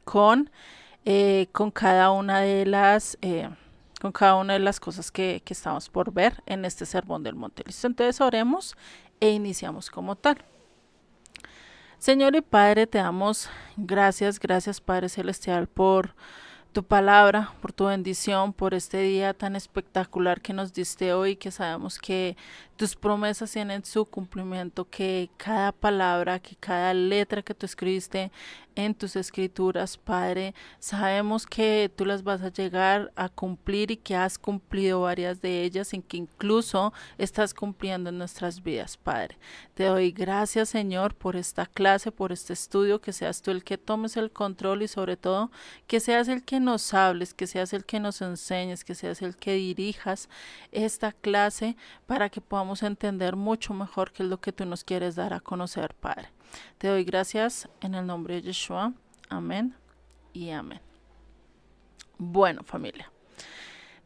con cada una de las cosas que estamos por ver en este Sermón del Monte. ¿Listo? Entonces oremos e iniciamos como tal. Señor y Padre, te damos gracias, gracias Padre Celestial por tu palabra, por tu bendición, por este día tan espectacular que nos diste hoy, que sabemos que tus promesas tienen su cumplimiento, que cada palabra, que cada letra que tú escribiste en tus escrituras, Padre, sabemos que tú las vas a llegar a cumplir y que has cumplido varias de ellas, en que incluso estás cumpliendo en nuestras vidas, Padre. Te doy gracias, Señor, por esta clase, por este estudio, que seas tú el que tomes el control y sobre todo que seas el que nos hables, que seas el que nos enseñes, que seas el que dirijas esta clase para que podamos entender mucho mejor qué es lo que tú nos quieres dar a conocer, Padre. Te doy gracias en el nombre de Yeshua. Amén y amén. Bueno, familia.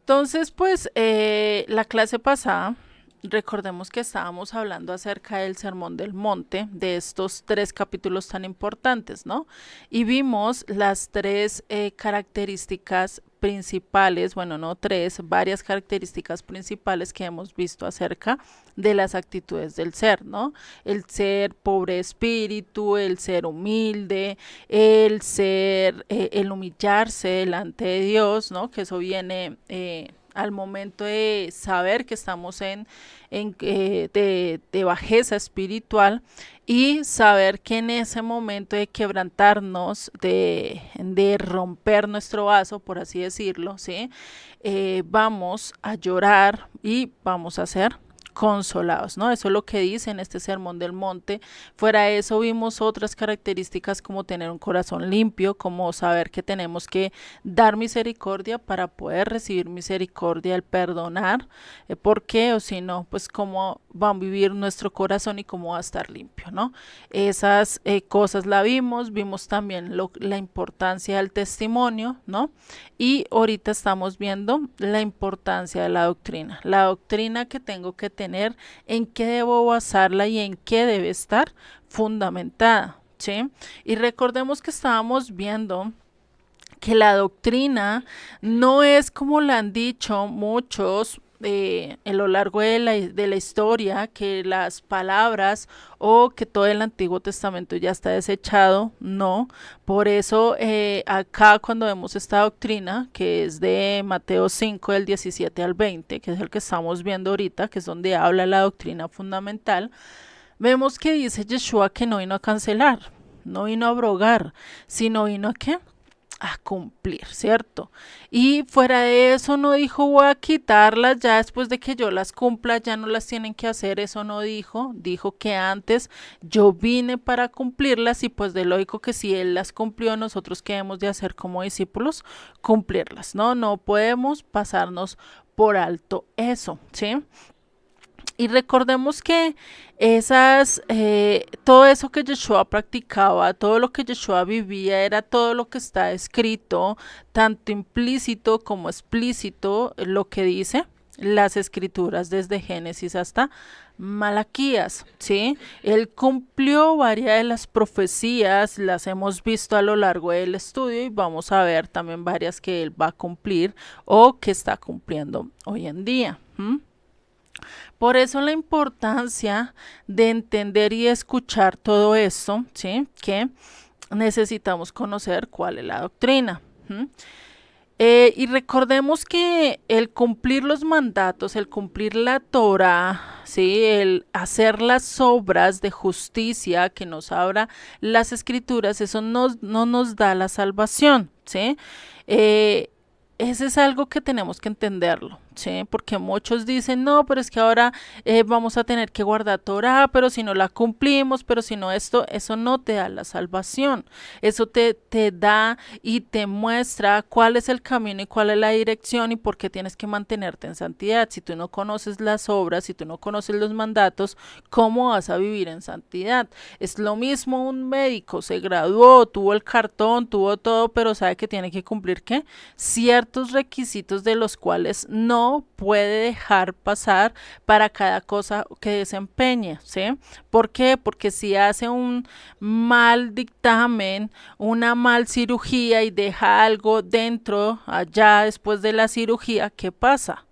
Entonces, pues la clase pasada, recordemos que estábamos hablando acerca del Sermón del Monte, de estos 3 capítulos tan importantes, ¿no? Y vimos las 3 características principales, bueno, no 3, varias características principales que hemos visto acerca de las actitudes del ser, ¿no? El ser pobre de espíritu, el ser humilde, el humillarse delante de Dios, ¿no? Que eso viene al momento de saber que estamos de bajeza espiritual y saber que en ese momento de quebrantarnos, de romper nuestro vaso, por así decirlo, ¿sí? Vamos a llorar y vamos a ser consolados, ¿no? Eso es lo que dice en este Sermón del Monte. Fuera de eso vimos otras características como tener un corazón limpio, como saber que tenemos que dar misericordia para poder recibir misericordia, el perdonar, ¿por qué? O si no, pues cómo va a vivir nuestro corazón y cómo va a estar limpio, ¿no? Esas cosas la vimos también la importancia del testimonio, ¿no? Y ahorita estamos viendo la importancia de la doctrina que tengo que tener, en qué debo basarla y en qué debe estar fundamentada, ¿sí? Y recordemos que estábamos viendo que la doctrina no es como la han dicho muchos a lo largo de la historia, que las palabras o que todo el Antiguo Testamento ya está desechado, no. Por eso acá cuando vemos esta doctrina, que es de Mateo 5 del 17 al 20, que es el que estamos viendo ahorita, que es donde habla la doctrina fundamental, vemos que dice Yeshua que no vino a cancelar, no vino a abrogar, sino vino a ¿qué? A cumplir, ¿cierto? Y fuera de eso no dijo voy a quitarlas ya después de que yo las cumpla, ya no las tienen que hacer, eso no dijo, dijo que antes yo vine para cumplirlas y pues de lógico que si él las cumplió, nosotros qué hemos de hacer como discípulos, cumplirlas, ¿no? No podemos pasarnos por alto eso, ¿sí? Y recordemos que todo eso que Yeshua practicaba, todo lo que Yeshua vivía, era todo lo que está escrito, tanto implícito como explícito, lo que dice las escrituras desde Génesis hasta Malaquías, ¿sí? Él cumplió varias de las profecías, las hemos visto a lo largo del estudio y vamos a ver también varias que él va a cumplir o que está cumpliendo hoy en día. Por eso la importancia de entender y escuchar todo esto, ¿sí? Que necesitamos conocer cuál es la doctrina. Y recordemos que el cumplir los mandatos, el cumplir la Torah, ¿sí? El hacer las obras de justicia que nos abra las escrituras, eso no nos da la salvación, ¿sí? Ese es algo que tenemos que entenderlo, ¿sí? Porque muchos dicen, no, pero es que ahora vamos a tener que guardar Torah, pero si no la cumplimos, pero si no esto, eso no te da la salvación. Eso te da y te muestra cuál es el camino y cuál es la dirección y por qué tienes que mantenerte en santidad. Si tú no conoces las obras, si tú no conoces los mandatos, ¿cómo vas a vivir en santidad? Es lo mismo un médico, se graduó, tuvo el cartón, tuvo todo, pero sabe que tiene que cumplir, ¿qué? Ciertos requisitos de los cuales no no puede dejar pasar para cada cosa que desempeñe, ¿sí? ¿Por qué? Porque si hace un mal dictamen, una mal cirugía y deja algo dentro, allá después de la cirugía, ¿qué pasa?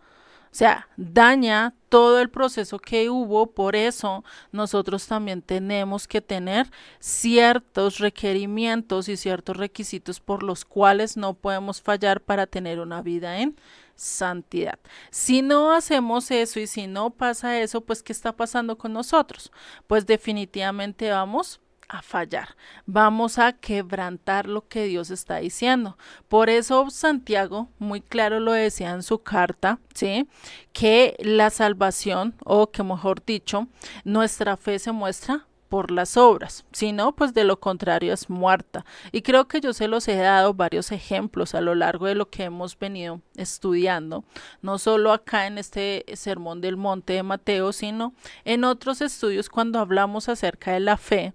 O sea, daña todo el proceso que hubo, por eso nosotros también tenemos que tener ciertos requerimientos y ciertos requisitos por los cuales no podemos fallar para tener una vida en santidad. Si no hacemos eso y si no pasa eso, pues ¿qué está pasando con nosotros? Pues definitivamente vamos a fallar, vamos a quebrantar lo que Dios está diciendo. Por eso Santiago muy claro lo decía en su carta, ¿sí? Que la salvación, o que mejor dicho, nuestra fe se muestra por las obras, si no, pues de lo contrario es muerta. Y creo que yo se los he dado varios ejemplos a lo largo de lo que hemos venido estudiando, no solo acá en este sermón del monte de Mateo, sino en otros estudios cuando hablamos acerca de la fe.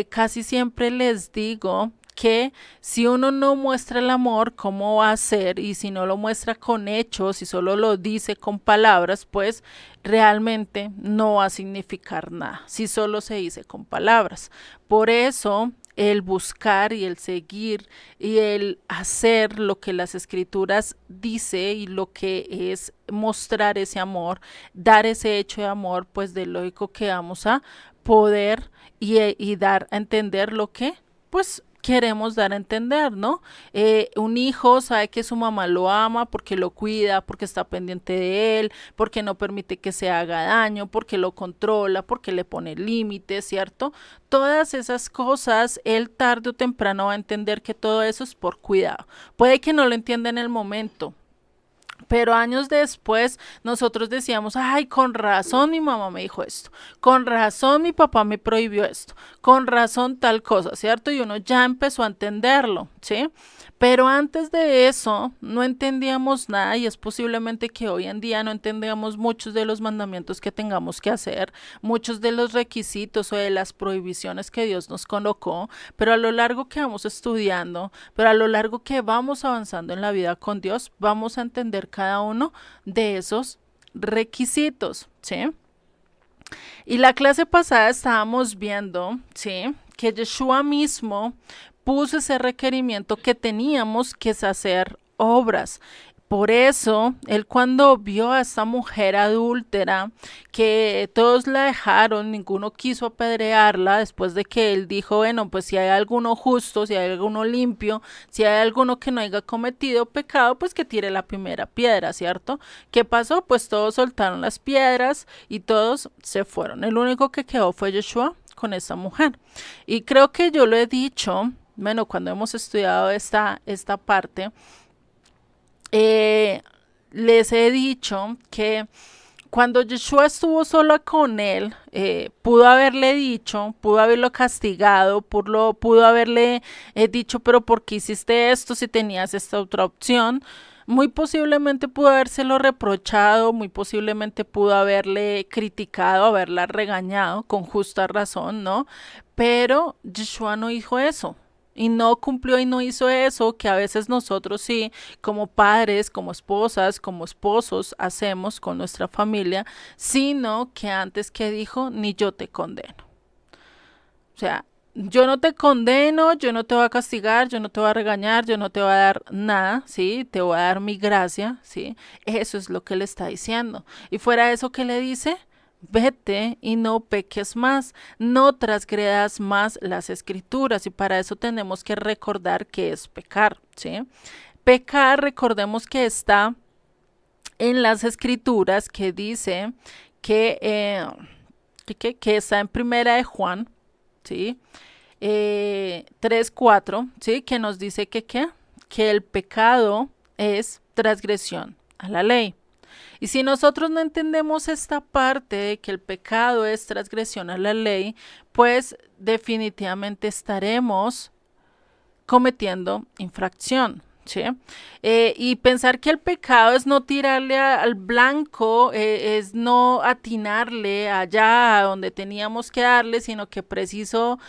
Casi siempre les digo que si uno no muestra el amor, ¿cómo va a ser? Y si no lo muestra con hechos y solo lo dice con palabras, pues realmente no va a significar nada, si solo se dice con palabras. Por eso el buscar y el seguir y el hacer lo que las escrituras dice y lo que es mostrar ese amor, dar ese hecho de amor, pues de lógico que vamos a poder y dar a entender lo que pues queremos dar a entender, ¿no? Un hijo sabe que su mamá lo ama porque lo cuida, porque está pendiente de él, porque no permite que se haga daño, porque lo controla, porque le pone límites, ¿cierto? Todas esas cosas, él tarde o temprano va a entender que todo eso es por cuidado. Puede que no lo entienda en el momento, pero años después nosotros decíamos, ay, con razón mi mamá me dijo esto, con razón mi papá me prohibió esto, con razón tal cosa, ¿cierto? Y uno ya empezó a entenderlo, ¿sí? Pero antes de eso no entendíamos nada y es posiblemente que hoy en día no entendamos muchos de los mandamientos que tengamos que hacer, muchos de los requisitos o de las prohibiciones que Dios nos colocó, pero a lo largo que vamos estudiando, pero a lo largo que vamos avanzando en la vida con Dios, vamos a entender cada uno de esos requisitos, ¿sí? Y la clase pasada estábamos viendo, ¿sí? Que Yeshua mismo puso ese requerimiento que teníamos que hacer obras. Por eso, él cuando vio a esta mujer adúltera, que todos la dejaron, ninguno quiso apedrearla, después de que él dijo, bueno, pues si hay alguno justo, si hay alguno limpio, si hay alguno que no haya cometido pecado, pues que tire la primera piedra, ¿cierto? ¿Qué pasó? Pues todos soltaron las piedras y todos se fueron. El único que quedó fue Yeshua con esa mujer. Y creo que yo lo he dicho, bueno, cuando hemos estudiado esta parte, les he dicho que cuando Yeshua estuvo solo con él, pudo haberle dicho, pudo haberlo castigado, pudo haberle dicho, pero ¿por qué hiciste esto si tenías esta otra opción? Muy posiblemente pudo habérselo reprochado, muy posiblemente pudo haberle criticado, haberla regañado con justa razón, ¿no? Pero Yeshua no dijo eso y no cumplió y no hizo eso que a veces nosotros sí, como padres, como esposas, como esposos, hacemos con nuestra familia, sino que antes que dijo, ni yo te condeno. O sea, yo no te condeno, yo no te voy a castigar, yo no te voy a regañar, yo no te voy a dar nada, ¿sí? Te voy a dar mi gracia, ¿sí? Eso es lo que le está diciendo. Y fuera de eso, ¿qué le dice? Vete y no peques más, no transgredas más las escrituras y para eso tenemos que recordar que es pecar, ¿sí? Pecar, recordemos que está en las escrituras que dice que está en primera de Juan, ¿sí? 3, 4, ¿sí? Que nos dice que el pecado es transgresión a la ley. Y si nosotros no entendemos esta parte de que el pecado es transgresión a la ley, pues definitivamente estaremos cometiendo infracción, ¿sí? Y pensar que el pecado es no tirarle al blanco, es no atinarle allá a donde teníamos que darle, sino que preciso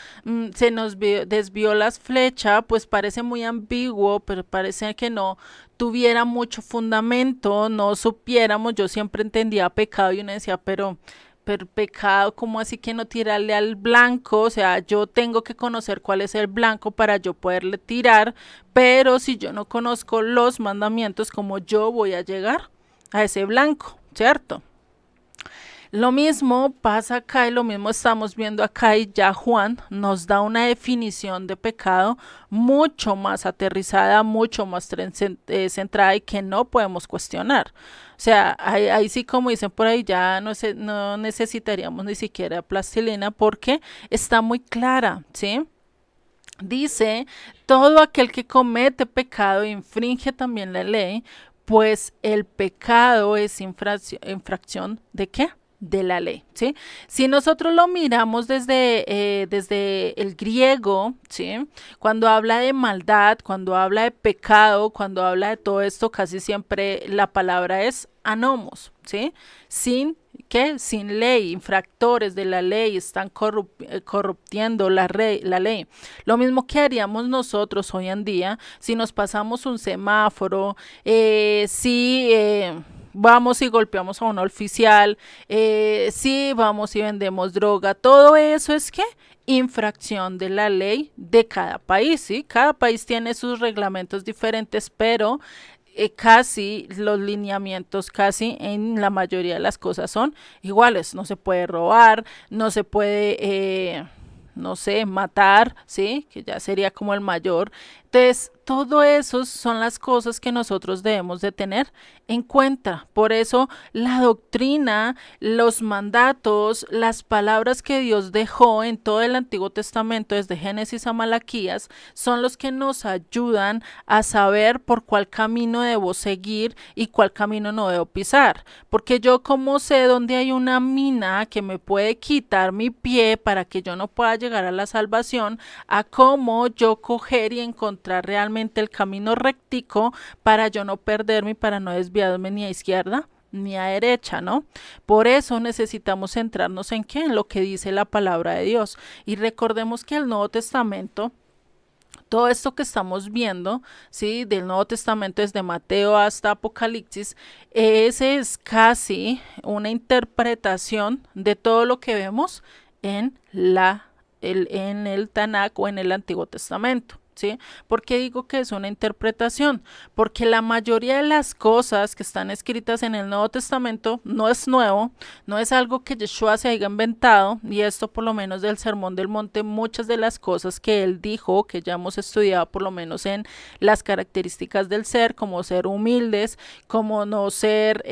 se nos desvió las flechas, pues parece muy ambiguo, pero parece que no tuviera mucho fundamento, no supiéramos, yo siempre entendía pecado y uno decía, pero pecado, ¿cómo así que no tirarle al blanco? O sea, yo tengo que conocer cuál es el blanco para yo poderle tirar, pero si yo no conozco los mandamientos, ¿cómo yo voy a llegar a ese blanco? ¿Cierto? Lo mismo pasa acá y lo mismo estamos viendo acá y ya Juan nos da una definición de pecado mucho más aterrizada, mucho más centrada y que no podemos cuestionar. O sea, ahí sí como dicen por ahí ya no necesitaríamos ni siquiera plastilina porque está muy clara, ¿sí? Dice, todo aquel que comete pecado infringe también la ley, pues el pecado es infracción ¿de qué? De la ley, ¿sí? Si nosotros lo miramos desde el griego, ¿sí? Cuando habla de maldad, cuando habla de pecado, cuando habla de todo esto, casi siempre la palabra es anomos, ¿sí? Sin que sin ley, infractores de la ley están corruptiendo la ley. Lo mismo que haríamos nosotros hoy en día si nos pasamos un semáforo, si vamos y golpeamos a un oficial, si vamos y vendemos droga, todo eso es que infracción de la ley de cada país, ¿sí? Cada país tiene sus reglamentos diferentes, pero casi los lineamientos, casi en la mayoría de las cosas son iguales. No se puede robar, no se puede, no sé, matar, ¿sí? Que ya sería como el mayor. Entonces, todo eso son las cosas que nosotros debemos de tener en cuenta. Por eso la doctrina, los mandatos, las palabras que Dios dejó en todo el Antiguo Testamento, desde Génesis a Malaquías, son los que nos ayudan a saber por cuál camino debo seguir y cuál camino no debo pisar. Porque yo como sé dónde hay una mina que me puede quitar mi pie para que yo no pueda llegar a la salvación, a cómo yo coger y encontrar realmente el camino rectico para yo no perderme y para no desviarme ni a izquierda ni a derecha, ¿no? Por eso necesitamos centrarnos en qué, en lo que dice la palabra de Dios. Y recordemos que el Nuevo Testamento, todo esto que estamos viendo, ¿sí? Del Nuevo Testamento desde Mateo hasta Apocalipsis, ese es casi una interpretación de todo lo que vemos en en el Tanakh o en el Antiguo Testamento. ¿Sí? ¿Por qué digo que es una interpretación? Porque la mayoría de las cosas que están escritas en el Nuevo Testamento no es nuevo, no es algo que Yeshua se haya inventado, y esto por lo menos del Sermón del Monte, muchas de las cosas que él dijo, que ya hemos estudiado por lo menos en las características del ser, como ser humildes, como no ser,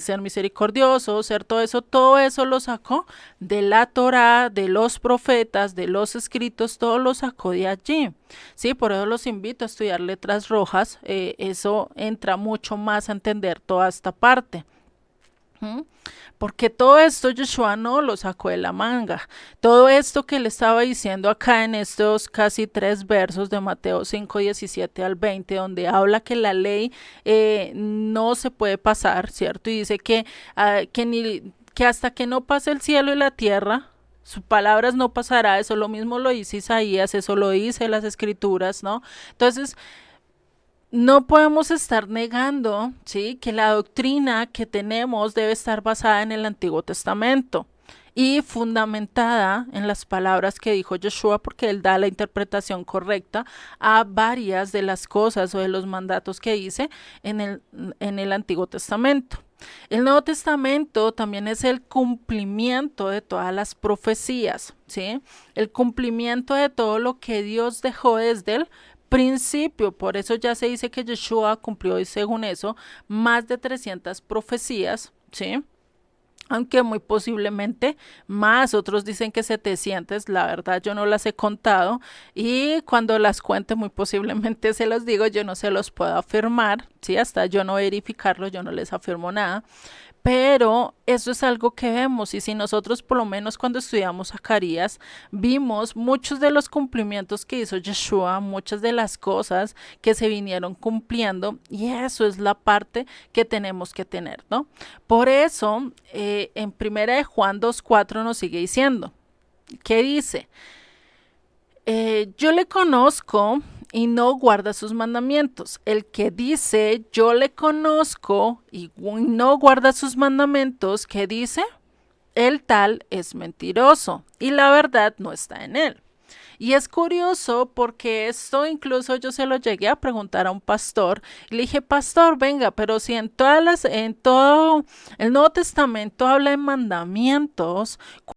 ser misericordioso, ser todo eso lo sacó de la Torá, de los profetas, de los escritos, todo lo sacó de allí. Sí, por eso los invito a estudiar letras rojas, eso entra mucho más a entender toda esta parte. ¿Mm? Porque todo esto Yeshua no lo sacó de la manga. Todo esto que le estaba diciendo acá en estos casi 3 versos de Mateo 5, 17 al 20, donde habla que la ley no se puede pasar, ¿cierto? Y dice que hasta que no pase el cielo y la tierra, sus palabras no pasará, eso lo mismo lo dice Isaías, eso lo dice las escrituras, ¿no? Entonces, no podemos estar negando, ¿sí? Que la doctrina que tenemos debe estar basada en el Antiguo Testamento y fundamentada en las palabras que dijo Yeshua, porque él da la interpretación correcta a varias de las cosas o de los mandatos que dice en el Antiguo Testamento. El Nuevo Testamento también es el cumplimiento de todas las profecías, ¿sí? El cumplimiento de todo lo que Dios dejó desde el principio. Por eso ya se dice que Yeshua cumplió, y según eso, más de 300 profecías, ¿sí? Aunque muy posiblemente más, otros dicen que 700, la verdad yo no las he contado, y cuando las cuente muy posiblemente se los digo, yo no se los puedo afirmar, ¿sí? Hasta yo no verificarlo, yo no les afirmo nada, Pero eso es algo que vemos y si nosotros por lo menos cuando estudiamos Zacarías vimos muchos de los cumplimientos que hizo Yeshua, muchas de las cosas que se vinieron cumpliendo y eso es la parte que tenemos que tener, ¿no? Por eso en primera de Juan 2:4 nos sigue diciendo, ¿qué dice? Yo le conozco y no guarda sus mandamientos. El que dice yo le conozco y no guarda sus mandamientos, ¿qué dice? El tal es mentiroso y la verdad no está en él. Y es curioso porque esto incluso yo se lo llegué a preguntar a un pastor y le dije, pastor, venga, pero si en todo el Nuevo Testamento habla de mandamientos,